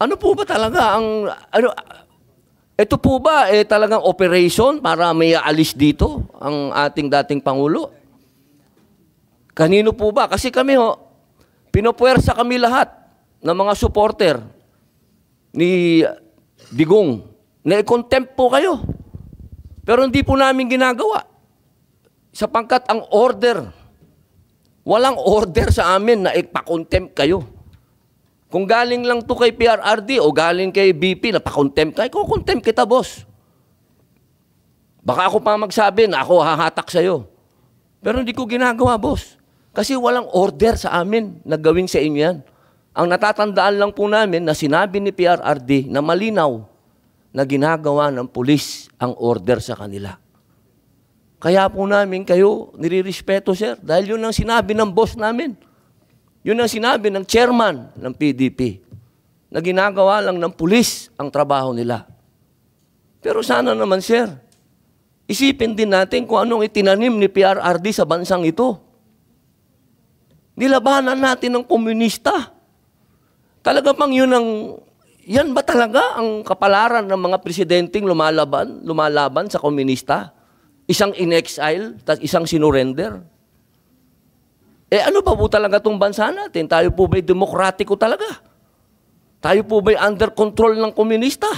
Ano po ba talaga ang, ano, ito po ba talagang operation para may aalis dito ang ating dating Pangulo? Kanino po ba? Kasi kami pinopuwersa kami lahat ng mga supporter ni Digong na i-contempt po kayo. Pero hindi po namin ginagawa. Sapagkat ang order, walang order sa amin na ipa-contempt kayo. Kung galing lang to kay PRRD o galing kay BP na pa-contempt kayo, kukontempt kita, boss. Baka ako pa magsabi na ako hahatak sa'yo. Pero hindi ko ginagawa, boss. Kasi walang order sa amin na gawin sa inyo yan. Ang natatandaan lang po namin na sinabi ni PRRD na malinaw na ginagawa ng pulis ang order sa kanila. Kaya po namin kayo nirirespeto, sir, dahil yun ang sinabi ng boss namin. Yun ang sinabi ng chairman ng PDP na ginagawa lang ng pulis ang trabaho nila. Pero sana naman, sir, isipin din natin kung anong itinanim ni PRRD sa bansang ito. Nilabanan natin ng komunista. Talaga bang yan ba talaga ang kapalaran ng mga presidenteng lumalaban sa komunista? Isang in-exile, isang sinurrender? Ano ba po talaga itong bansa natin? Tayo po ba'y demokratiko talaga? Tayo po ba'y under control ng komunista?